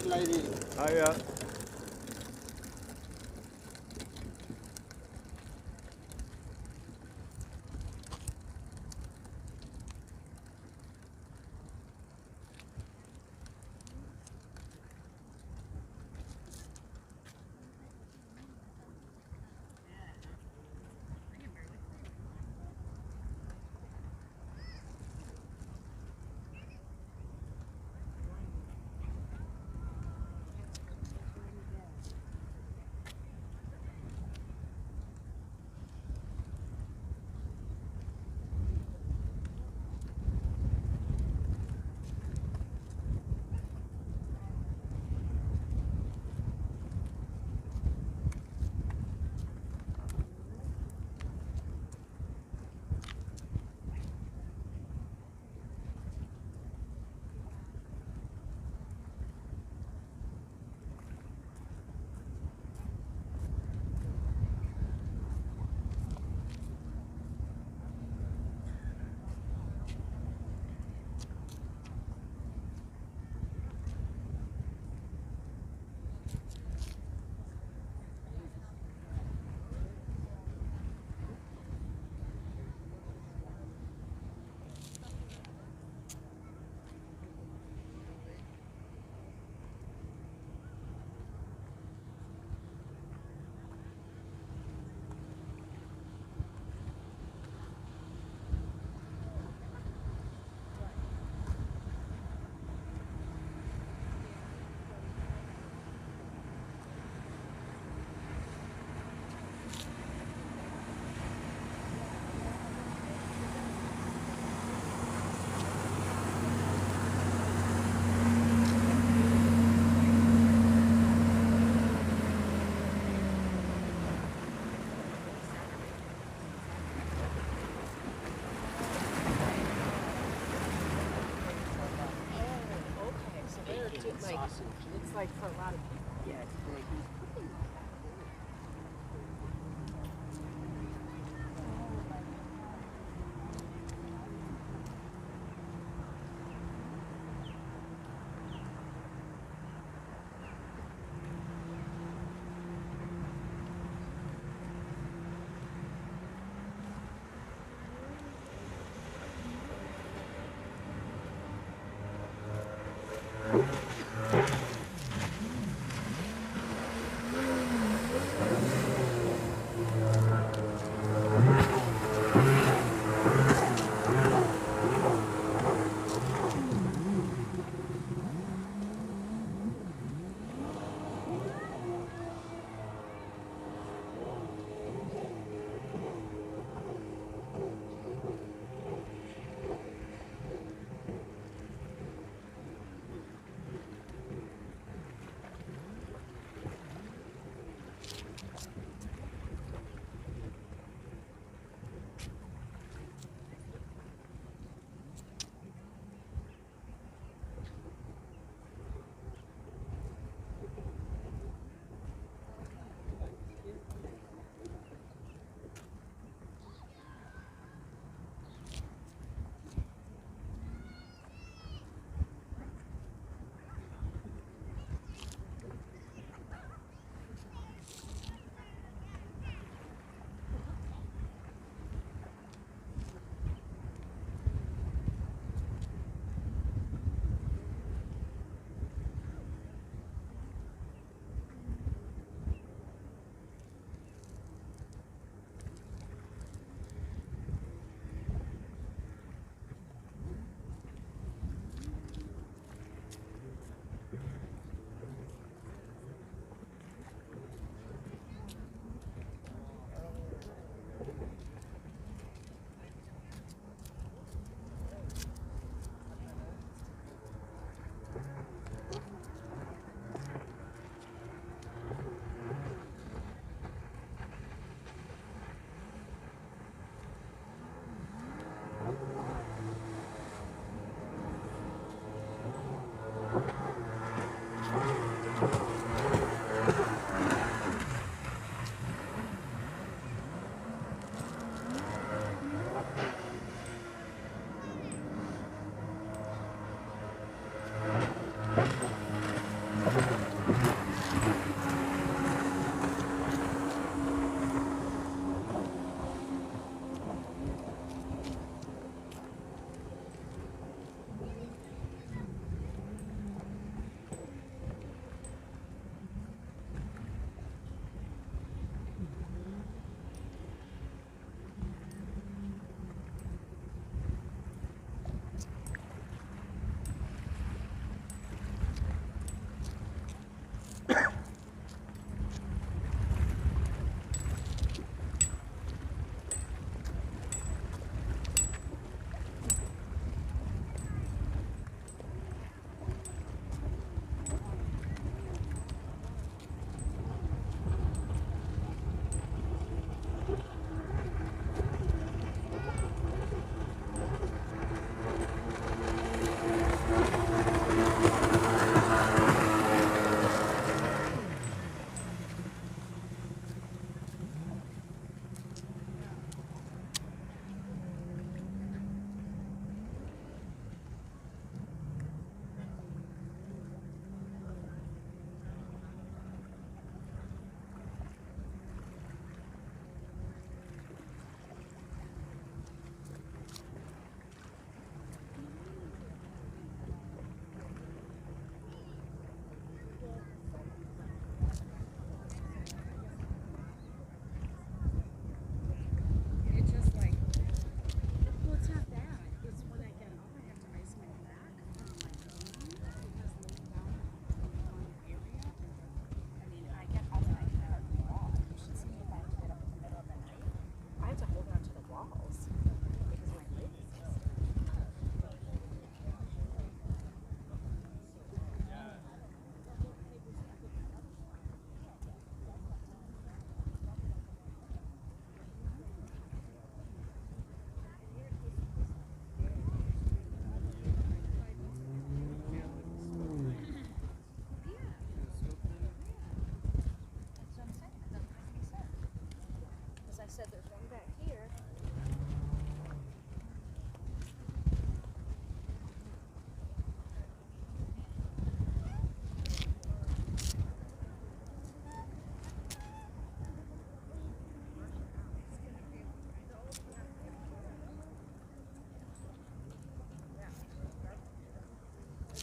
that lady. Oh yeah. It's like for a lot of people. Yeah, it's big.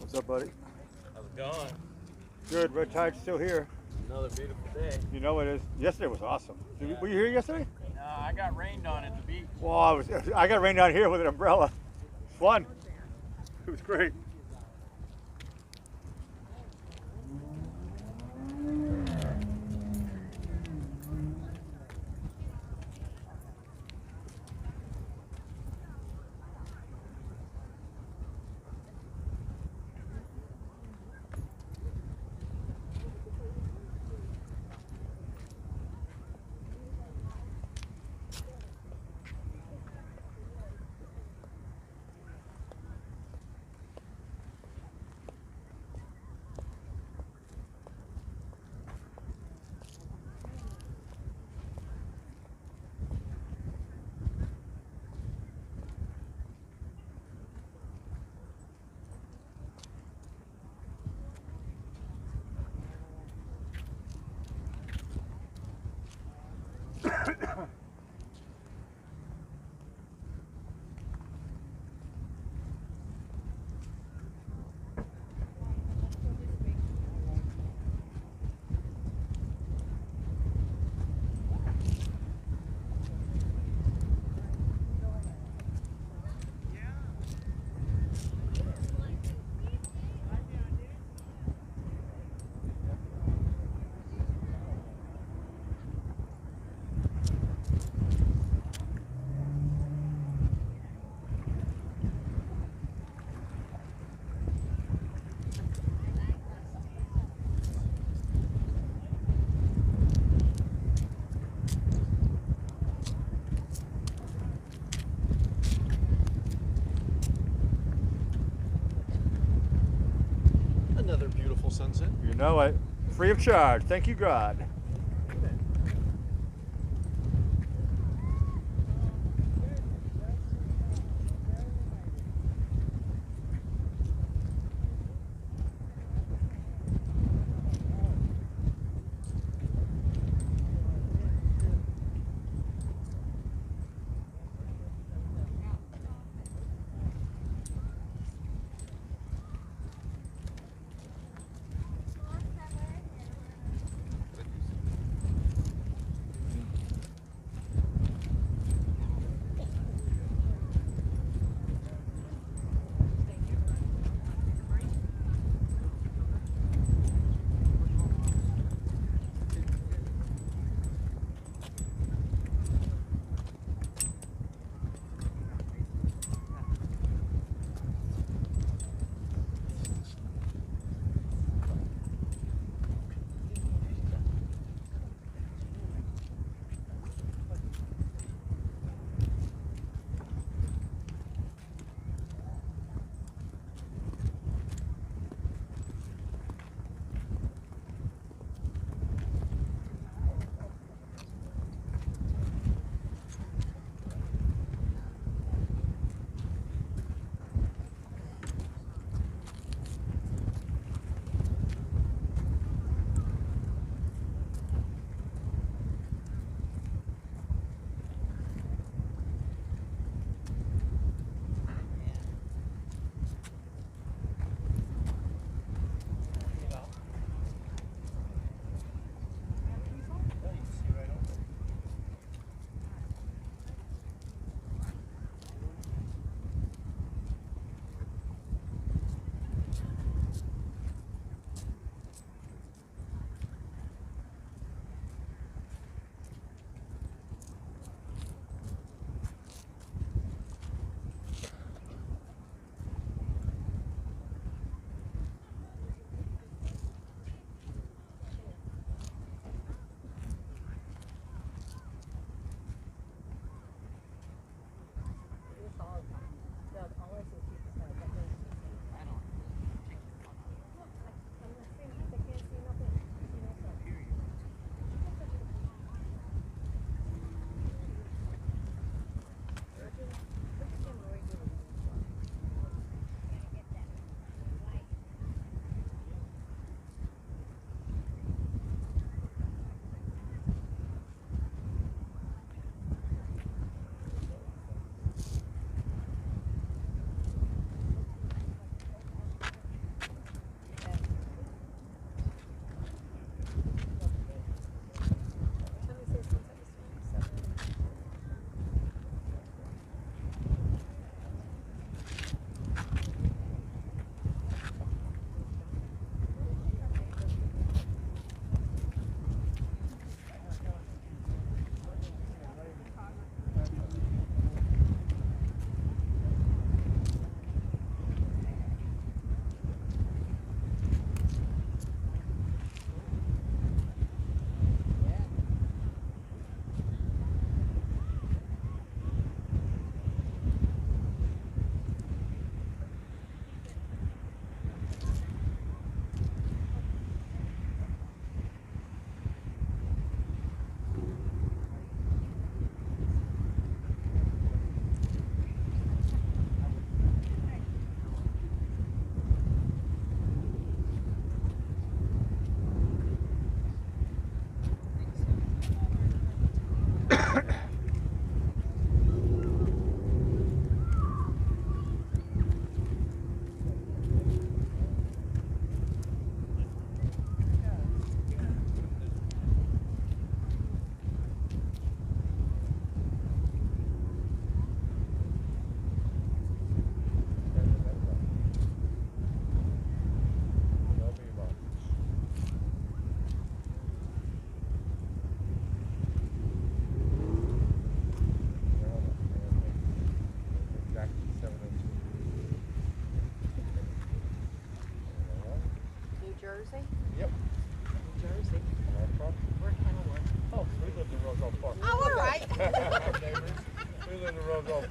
What's up, buddy? How's it going? Good. Red Tide's still here. Another beautiful day. You know it is. Yesterday was awesome. Were you here yesterday? No, I got rained on at the beach. Well, I got rained on here with an umbrella. Fun. It was great. Another beautiful sunset. You know it. Free of charge. Thank you, God.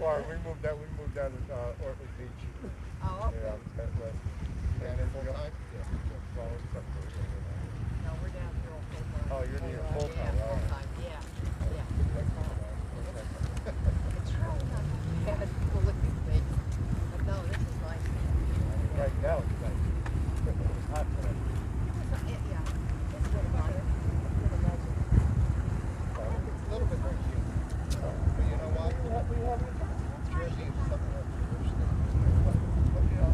far. We moved down to Orford Beach. Oh, okay. Yeah, and then full time? Yeah. No, we're down here all full time. Oh, you're near full Yeah, time. full time. Yeah. It's really not bad, believe me. But no, this is nice. Right now it's nice. It's hot today. Yeah. It's good about it. It's a little bit more humid. But you know what? We have Jersey is something else. But you know,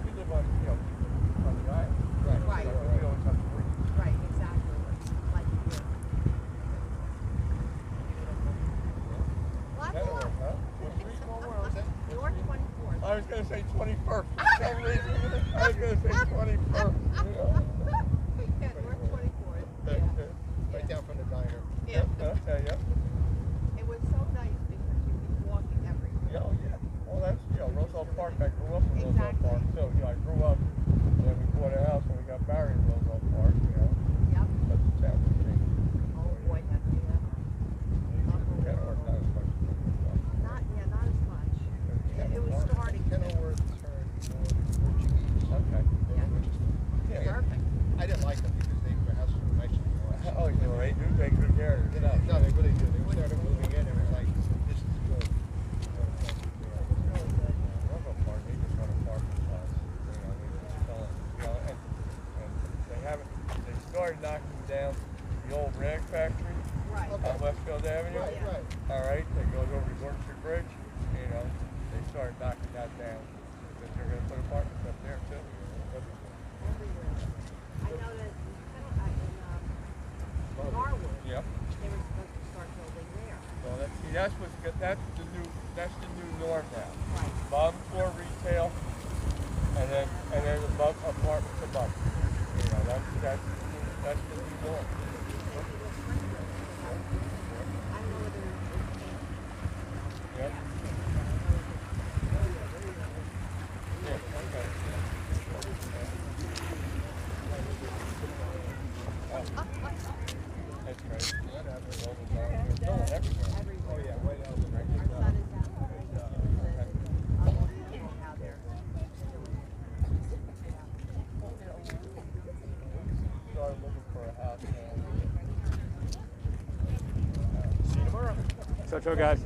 we live on, on the island. Right. So we always have to breathe. Right, exactly. Like here. Well, Anyway, huh? What street was that? North 24th. I was going to say 21st. For some reason, I was going to say 21st. Yeah, North 24th. Yeah. Right down from the diner. Yeah. Okay, yeah. It was so nice because you could walk everywhere. Yeah, oh, yeah. Well, that's, Roosevelt Park. I grew up in Roosevelt Exactly. Park. So, I grew up, and then we bought a house when we got married in Roosevelt Park, Yep. That's the town for me. Oh boy, have we ever. Kenilworth, not as much. Not as much. It was starting. Kenilworth turned more Portuguese. Okay. Yeah. Which is, Perfect. I didn't like them because their house was nice. Oh, they do take good care of it. No, they really do. They started moving in and it was like, this is good. Roosevelt Park, they just run a parking lot. They just sell it. And they started knocking down the old rag factory Right. on Westfield Avenue. Right. All right, that goes over the Yorkshire Bridge. They started knocking that down. Because they're going to put apartments up there too. Everywhere. I know that in Norwood, Yep. they were supposed to start building there. Well, that's the new norm now. Right. Bottom floor retail, and then above apartments above. That's the new norm. I don't know whether it's Yep. Yeah. Okay. That's great. That happens all the time. They're filling everywhere. everywhere. Oh yeah, way down the right. Our son is out there. I want to get out there. Started looking for a house. See you tomorrow. So, guys.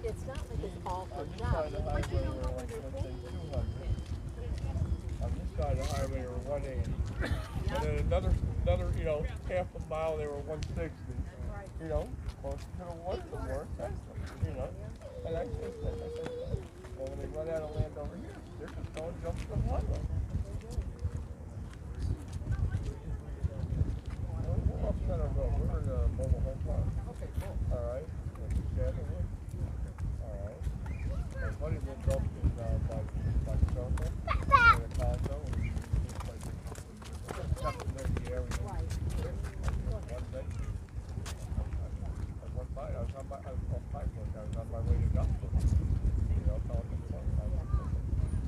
It's not like it's all for jobs, but you don't know what they're paying. On this side of the highway they were 180, and then another half a mile they were 160. Close to the one for more expensive. And I said, well, when they run out of land over here, they're just going to jump to the highway. We're off Center Road. We're in the mobile home park. Okay, cool. All right. All right. My buddy lived up in by Circle. In a condo. Got to know the area. Right. One day. I was on my way to Gospel. Talking to one guy.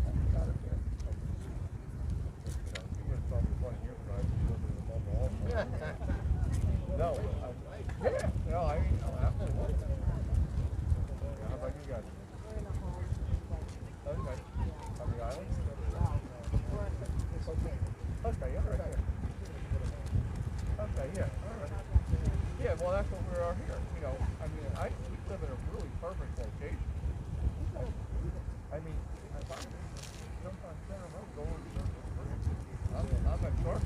I got it there. He would have told me 20 years ago I was living in the mobile home park. No, absolutely. How about you guys? We're in a home. Okay. On the island? Okay. Okay, yeah, right here. Okay, yeah, all right. Yeah, well, that's what we are here. We live in a really perfect location. I jump on Center Road, go on Circle. I'm at Circle,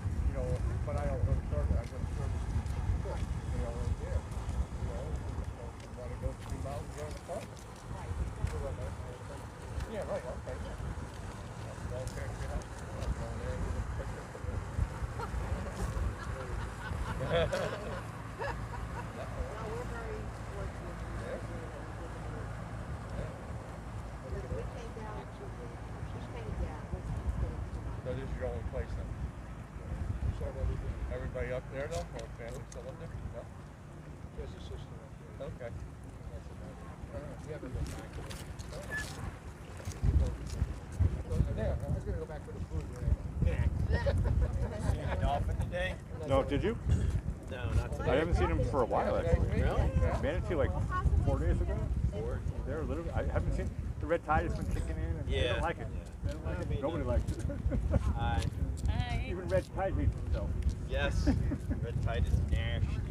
but I don't go to Circle. I go to Circle. Right there. You want to go 2 miles, go in the park. Yeah, right, okay. Okay, get out. I'm going there and get a picture. No, we're very fortunate. Because we came down, she's came down. So this is your only place then? Everybody up there though? Or family still up there? No? There's a sister up there. Okay. We haven't been back. go back for the food. See a dolphin today? No, did you? No, not today. I haven't seen him for a while actually. Really? Manatee like 4 days ago. Four? They're literally. I haven't seen the red tide has been kicking in, and they Yeah. don't like it. They don't like it. Nobody likes it. Hi. Even red tide hates himself. Yes. Red tide is nasty.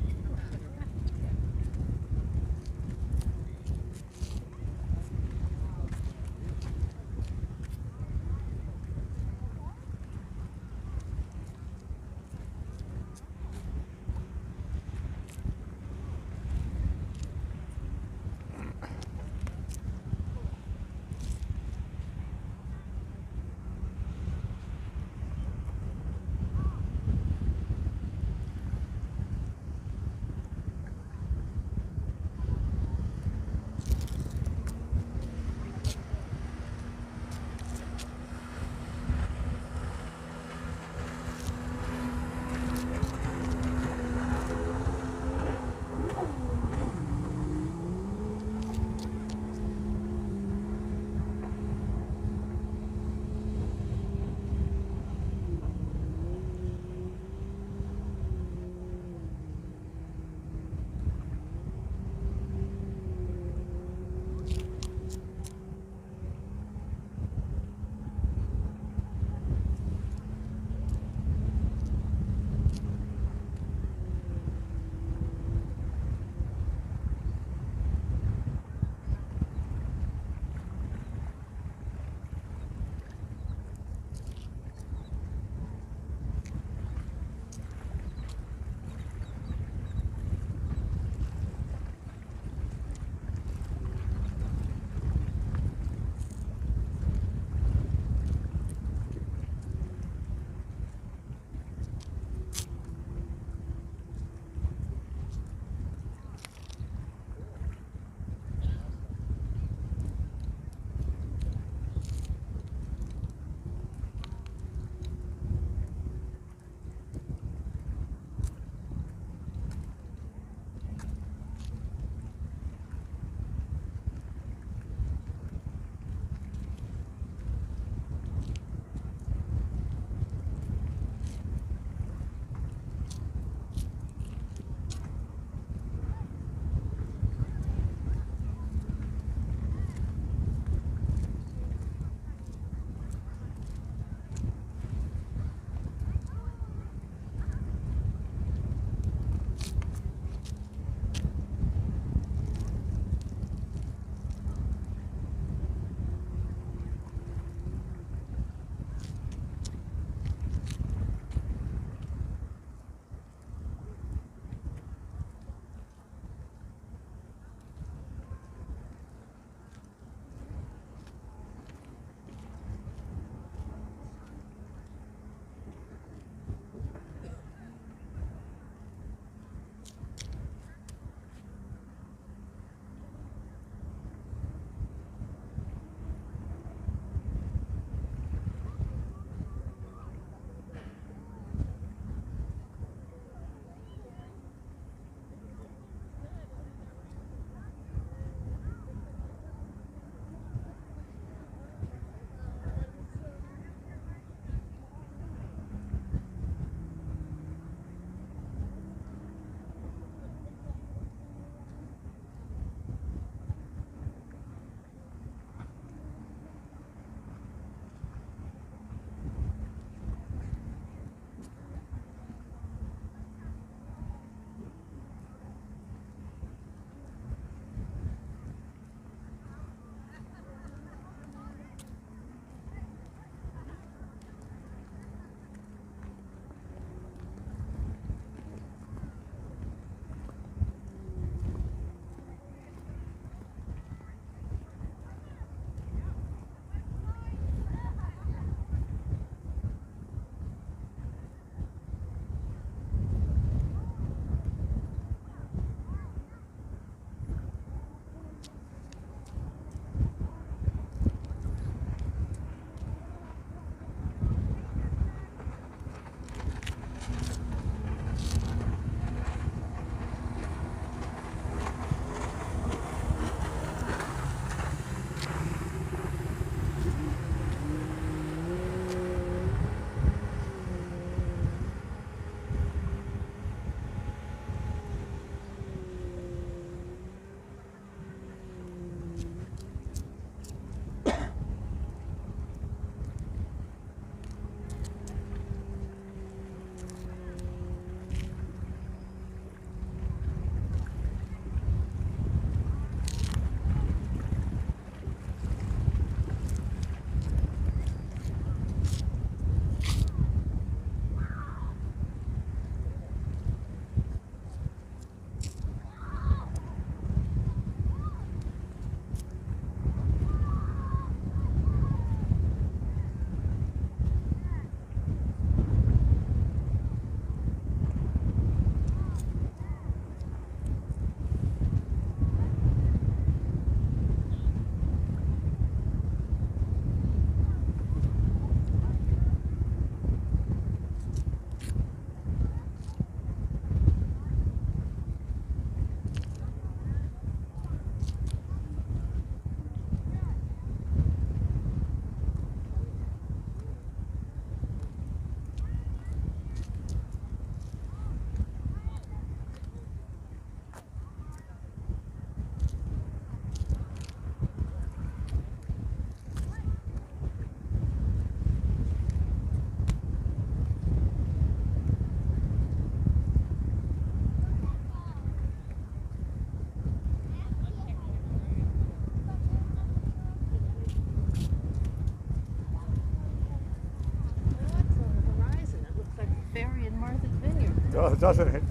doesn't it?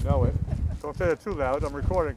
Know it. Don't say it too loud. I'm recording.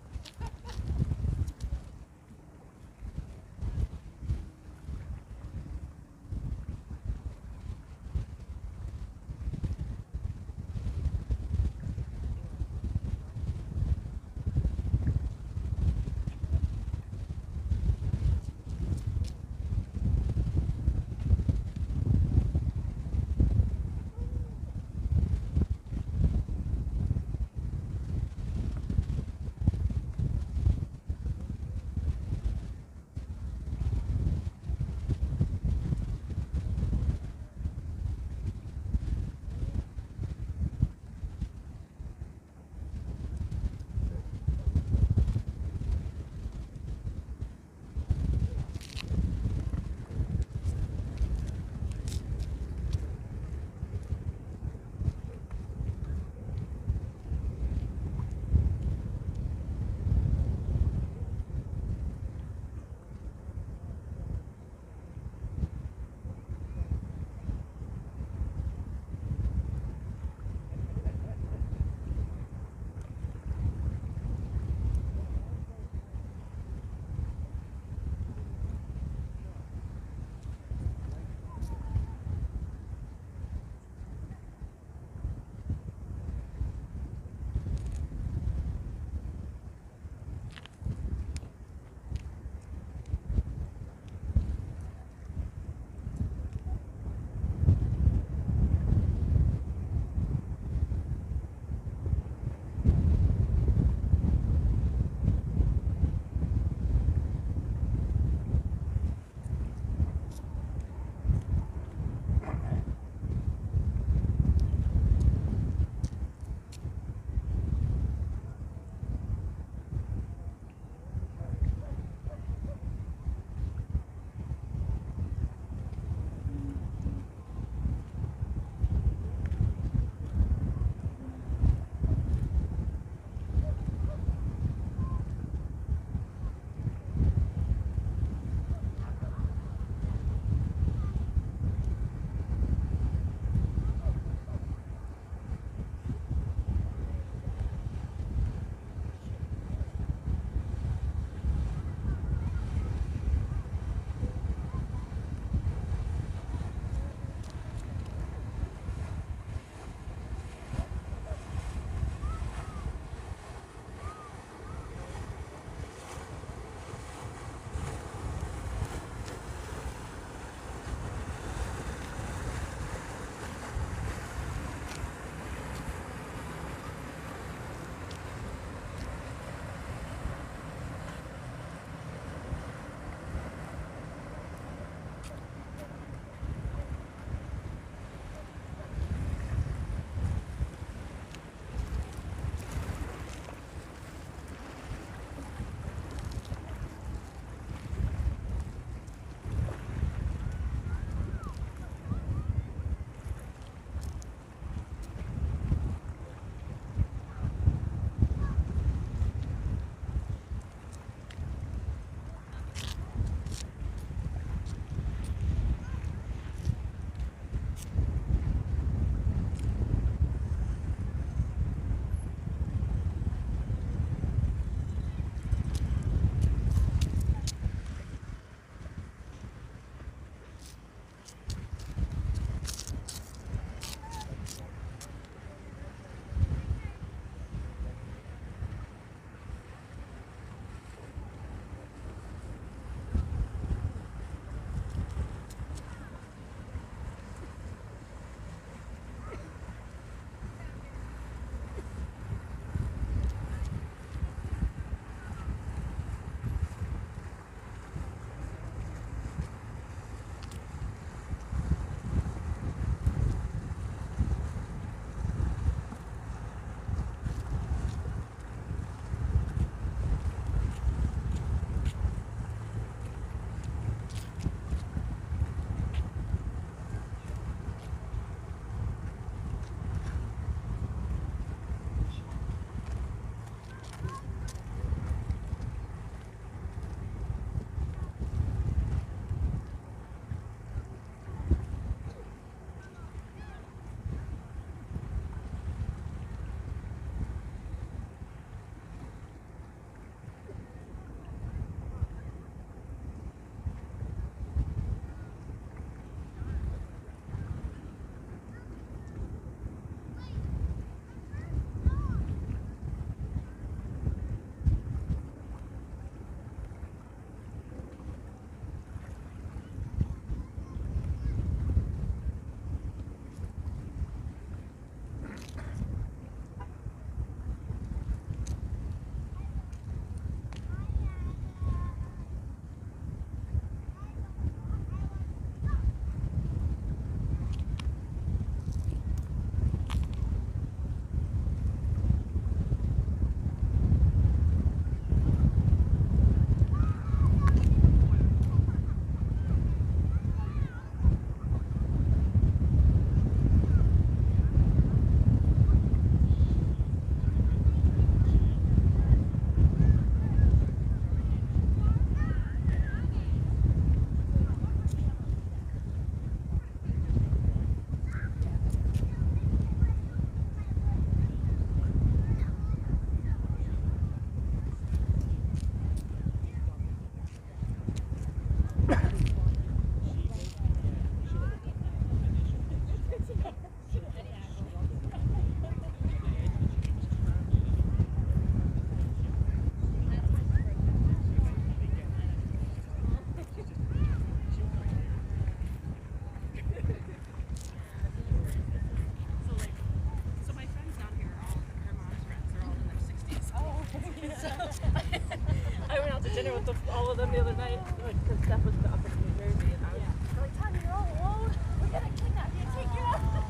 dinner with all of them the other night because Steph was up in New Jersey and I was like, Tanya, you're all alone. We're gonna kidnap you and take you out.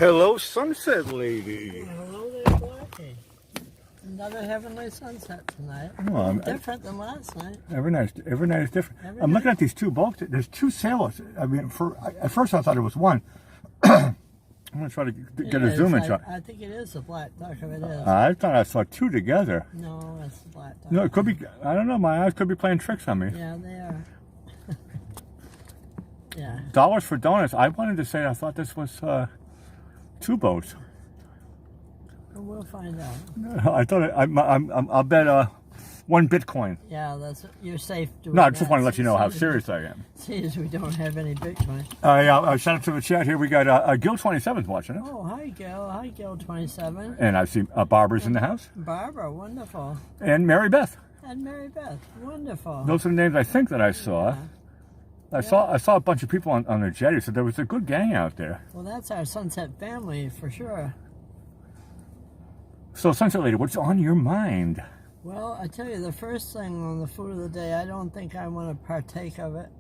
Hello, Sunset Lady. Hello there, Blackie. Another heavenly sunset tonight. Oh, Different than last night. Every night is different. Every I'm looking night. at these two boats. There's two sailors. I mean, at first I thought it was one. I'm going to try to get a zoom in shot. I think it is a black duck, if it is. I thought I saw two together. No, it's a black duck. No, it could be. I don't know. My eyes could be playing tricks on me. Yeah, they are. Yeah. Dollars for donuts. I wanted to say I thought this was two boats. Well, we'll find out. I thought I'll bet 1 Bitcoin. Yeah, you're safe doing No, I that. just want to let you know how serious I am. See, as we don't have any Bitcoin. Yeah, shout out to the chat here. We got Gil 27's watching it. Oh, hi, Gil. Hi, Gil 27. And I see Barbara's in the house. Barbara, wonderful. And Mary Beth. And Mary Beth, wonderful. Those are the names I think that I saw. Yeah. I saw a bunch of people on the jetty, so there was a good gang out there. Well, that's our Sunset family for sure. So, Sunset Lady, what's on your mind? Well, I tell you, the first thing on the food of the day, I don't think I want to partake of it.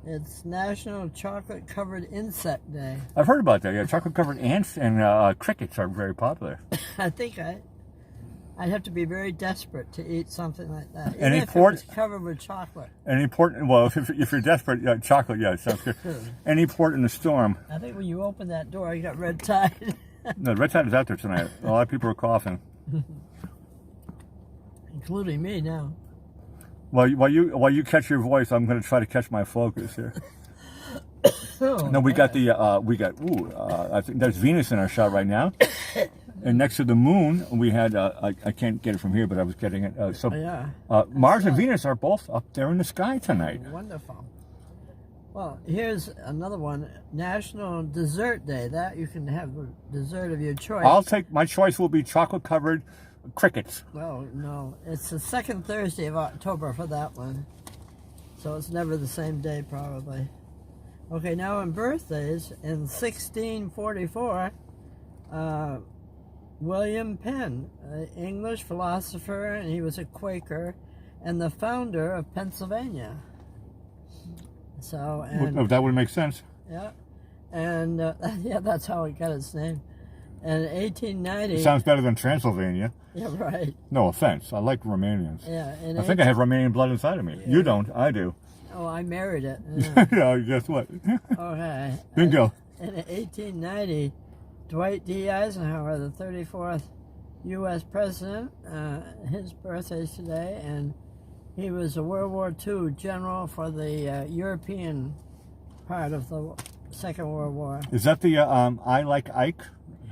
It's National Chocolate Covered Insect Day. I've heard about that. Yeah, chocolate-covered ants and crickets are very popular. I think I'd have to be very desperate to eat something like that. Even Any if port- it was covered with chocolate. Any port? Well, if you're desperate, chocolate. Yeah, sounds good. Any port in the storm. I think when you open that door, you got red tide. No, the red tide is out there tonight. A lot of people are coughing. Including me now. While you catch your voice, I'm going to try to catch my focus here. Oh, No, we got I think there's Venus in our shot right now. And next to the moon, we had, I can't get it from here, but I was getting it. yeah. Mars and Venus are both up there in the sky tonight. Wonderful. Well, here's another one. National Dessert Day. That you can have the dessert of your choice. My choice will be chocolate-covered crickets. Well, no. It's the second Thursday of October for that one. So it's never the same day, probably. Okay, now in birthdays, in 1644, William Penn, an English philosopher, and he was a Quaker, and the founder of Pennsylvania. So, and That would make sense. yeah, and yeah, that's how it got its name. And in 1890. It sounds better than Transylvania. Yeah, right. No offense. I like Romanians. Yeah, I think I have Romanian blood inside of me. You don't. I do. Oh, I married it. Yeah, guess what? Okay. Bingo. In 1890, Dwight D. Eisenhower, the 34th U.S. president, his birthday's today, and he was a World War II general for the European part of the Second World War. Is that the I like Ike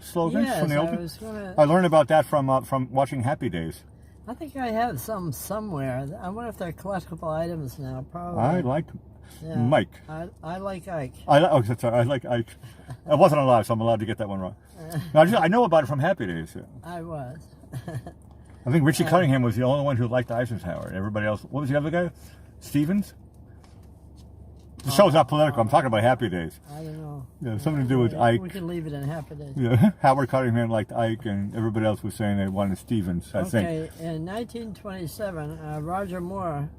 slogan Yes, from the I old? was gonna. I learned about that from watching Happy Days. I think I have some somewhere. I wonder if they're collectible items now. Probably. I like Yeah. Mike. I like Ike. That's right. I like Ike. I wasn't allowed, so I'm allowed to get that one wrong. No, I know about it from Happy Days. Yeah. I was. I think Richie Cunningham was the only one who liked Eisenhower. Everybody else, what was the other guy? Stevens? The show's not political. I'm talking about Happy Days. I don't know. Yeah, something to do with Ike. We can leave it in Happy Days. Yeah, Howard Cunningham liked Ike, and everybody else was saying they wanted Stevens, I think. Okay, in 1927, Roger Moore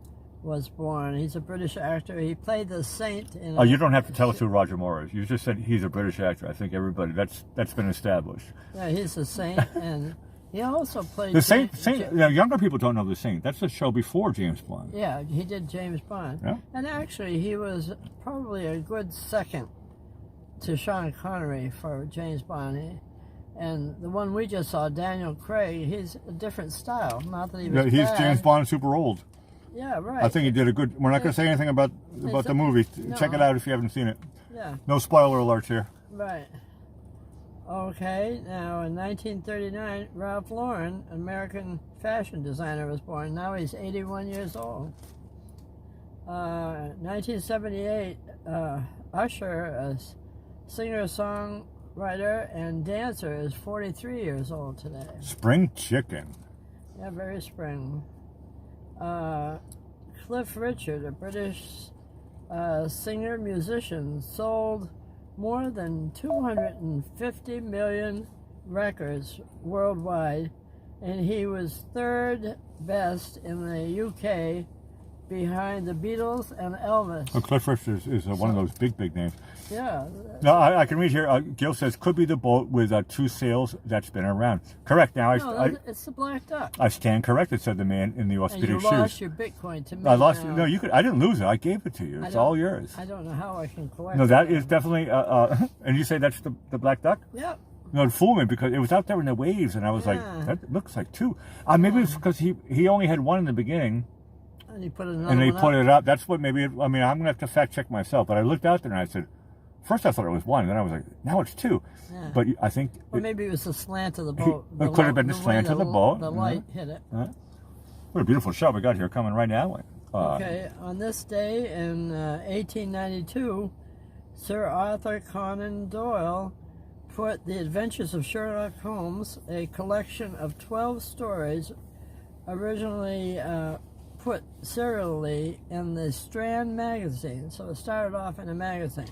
was born. He's a British actor. He played the Saint in. Oh, you don't have to tell us who Roger Moore is. You just said he's a British actor. I think everybody, that's been established. Yeah, he's the Saint, and he also played. The Saint, younger people don't know the Saint. That's the show before James Bond. Yeah, he did James Bond. Yeah. And actually, he was probably a good second to Sean Connery for James Bond. And the one we just saw, Daniel Craig, he's a different style. Not that he was He's bad. James Bond super old. Yeah, right. I think he did a good. We're not going to say anything about the movie. No. Check it out if you haven't seen it. Yeah, No spoiler alerts here. right. Okay, now in 1939, Ralph Lauren, American fashion designer, was born. Now he's 81 years old. 1978, Usher, a singer-songwriter and dancer, is 43 years old today. Spring Chicken. Yeah, very spring. Cliff Richard, a British singer-musician, sold more than 250 million records worldwide, and he was third best in the UK behind the Beatles and Elvis. Oh, Cliff Richard is one of those big names. Yeah. No, I can read here. Gil says, could be the boat with 2 sails that's been around. Correct. Now, It's the Black Duck. I stand corrected, said the man in the And orthopedic you shoes. lost your Bitcoin to me. I lost. now. No, you could. I didn't lose it. I gave it to you. It's all yours. I don't know how I can collect. No, that is definitely. And you say that's the Black Duck? Yep. No, it fooled me because it was out there in the waves, and I was like, that looks like 2. Maybe it's because he only had 1 in the beginning. And he put another And they one put up. it up. That's what maybe. I'm going to have to fact check myself. But I looked out there and I said, first I thought it was 1, and then I was like, now it's 2. Yeah. But I think. Or maybe it was the slant of the boat. It could have been the slant of the boat. The light hit it. What a beautiful shot we got here coming right now. Okay, on this day in 1892, Sir Arthur Conan Doyle put The Adventures of Sherlock Holmes, a collection of 12 stories, originally put serially in the Strand magazine. So it started off in a magazine.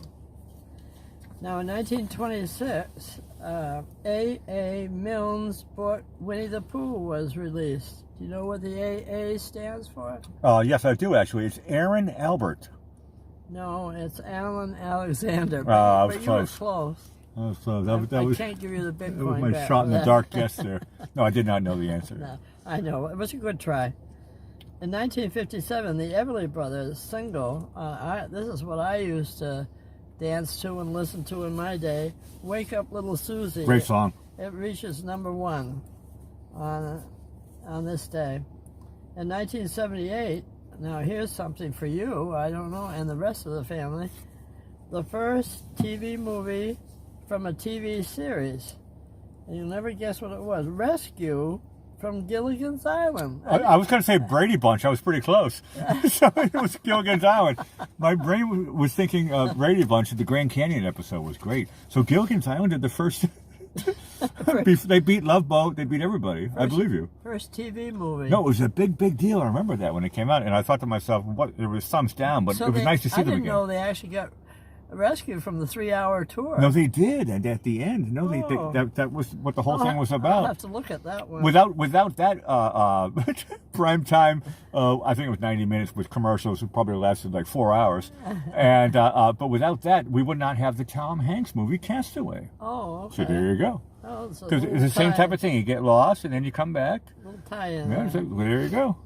Now in 1926, A.A. Milne's book Winnie the Pooh was released. Do you know what the A.A. stands for? Yes, I do actually. It's Aaron Albert. No, it's Alan Alexander. I was but you were close. close. That I was can't give you the Bitcoin that was my back shot for in the that. dark guess there. No, I did not know the answer. No, I know. It was a good try. In 1957, the Everly Brothers single, this is what I used to dance to and listen to in my day, Wake Up Little Susie. Great song. It reaches #1 on this day. In 1978, now here's something for you, I don't know, and the rest of the family. The first TV movie from a TV series. And you'll never guess what it was. Rescue from Gilligan's Island. I was going to say Brady Bunch. I was pretty close. So it was Gilligan's Island. My brain was thinking Brady Bunch. The Grand Canyon episode was great. So Gilligan's Island did the first... They beat Love Boat. They beat everybody. I believe you. First TV movie. No, it was a big deal. I remember that when it came out. And I thought to myself, what? There was thumbs down, but it was nice to see them I again. didn't know they actually got rescued from the 3-hour tour. No, they did, and at the end, no, that was what the whole thing was about. I'll have to look at that one. Without that prime time, I think it was 90 minutes with commercials. It probably lasted like 4 hours, and but without that, we would not have the Tom Hanks movie Castaway. Oh, okay. So there you go. Oh, Because it's the same type of thing. You get lost, and then you come back. Little tie-in. Yeah, so there you go.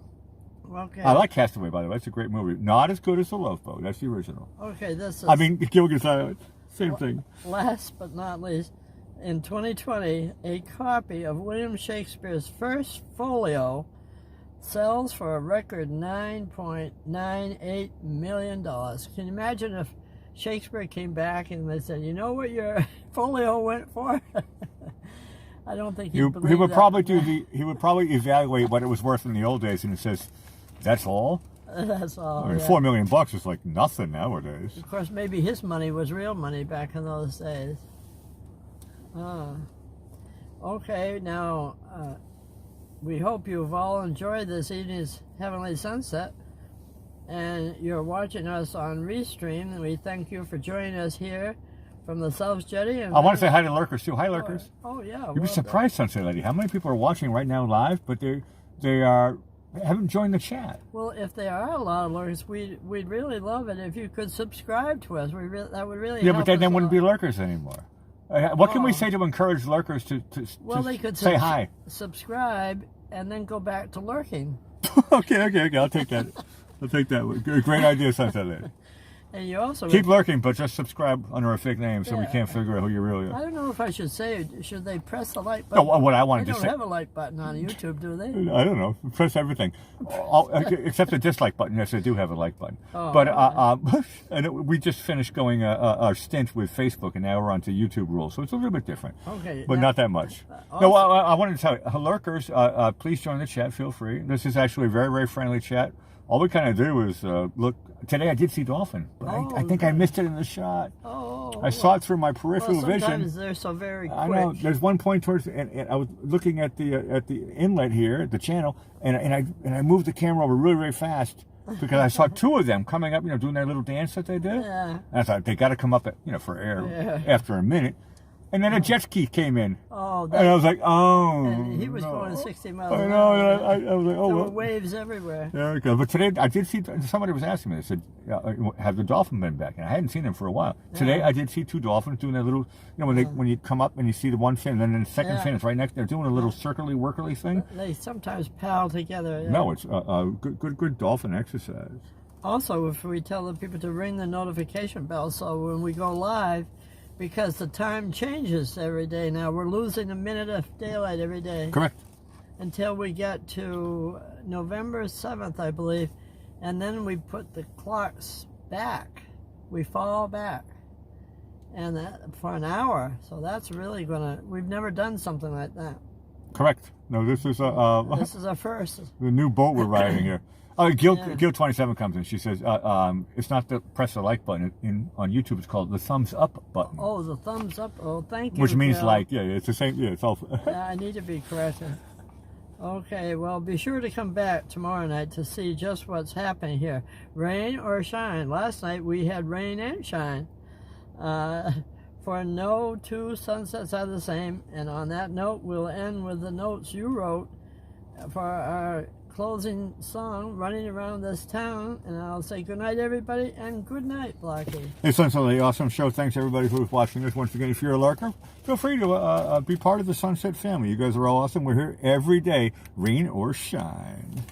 Okay. I like Castaway, by the way. It's a great movie. Not as good as The Love Boat. That's the original. Okay, this is... I mean, Gilligan's Island. Same thing. Last but not least, in 2020, a copy of William Shakespeare's first folio sells for a record $9.98 million. Can you imagine if Shakespeare came back and they said, you know what your folio went for? I don't think he would probably he would probably evaluate what it was worth in the old days, and it says, "That's all." That's all. I mean, yeah. $4 million is like nothing nowadays. Of course, maybe his money was real money back in those days. Okay, now we hope you've all enjoyed this evening's Heavenly Sunset, and you're watching us on Restream, and we thank you for joining us here from the South Jetty. And I want to say hi to lurkers too. Hi, lurkers. Oh yeah. You'd be surprised, Sunset Lady, how many people are watching right now live, but they haven't joined the chat. Well, if there are a lot of lurkers, we'd really love it if you could subscribe to us. That would really help But then us there wouldn't out. be lurkers anymore. What can we say to encourage lurkers to They could say hi? subscribe and then go back to lurking. Okay. I'll take that. Great idea, Sunset Lady. And you also Keep lurking, but just subscribe under a fake name so we can't figure out who you really I are. don't know if I should say, should they press the like button? No, what I wanted They to don't say. have a like button on YouTube, do they? I don't know. Press everything, except the dislike button. Yes, they do have a like button. Oh, But we just finished going our stint with Facebook, and now we're on to YouTube rules, so it's a little bit different. Okay. But now- not that much. also- No, I wanted to tell you, lurkers, please join the chat. Feel free. This is actually a very, very friendly chat. All we kind of do is look. Today I did see dolphin, but I think I missed it in the shot. Oh. I saw it through my peripheral vision. Sometimes they're so very quick. I know. There's one point towards, and I was looking at the inlet here, the channel, and I moved the camera over really, really fast because I saw 2 of them coming up, doing their little dance that they did. Yeah. And I thought they got to come up, for air Yeah. after a minute. And then a jet ski came in. Oh, And I was like, oh. and he was no. going 60 miles I an know. hour. And I was like, oh, There were well. waves everywhere. There we go. But today, I did see, somebody was asking me, they said, have the dolphin been back? And I hadn't seen them for a while. Today, Yeah. I did see two dolphins doing that little, when you come up and you see the one fin, and then the second Yeah. fin is right next, they're doing a little circly, workly thing. They sometimes pal together. Yeah. No, it's good dolphin exercise. Also, if we tell the people to ring the notification bell so when we go live, because the time changes every day now. We're losing a minute of daylight every day Correct. until we get to November 7th, I believe. And then we put the clocks back. We fall back. And that for an hour. So that's really we've never done something like that. Correct. No, this is This is our first. the new boat we're riding here. Gil Yeah. 27 comes in. She says, it's not the press the like button on YouTube. It's called the thumbs up button. Oh, the thumbs up. Oh, thank you. Which means Gil. like, yeah, it's the same. Yeah, it's all. Yeah, I need to be corrected. Okay, well, be sure to come back tomorrow night to see just what's happening here. Rain or shine. Last night we had rain and shine. For no two sunsets are the same. And on that note, we'll end with the notes you wrote for our closing song, Running Around This Town. And I'll say good night, everybody, and good night, Blackie. It's Sunset Awesome Show. Thanks everybody who was watching this. Once again, if you're a lurker, feel free to be part of the Sunset family. You guys are all awesome. We're here every day, rain or shine.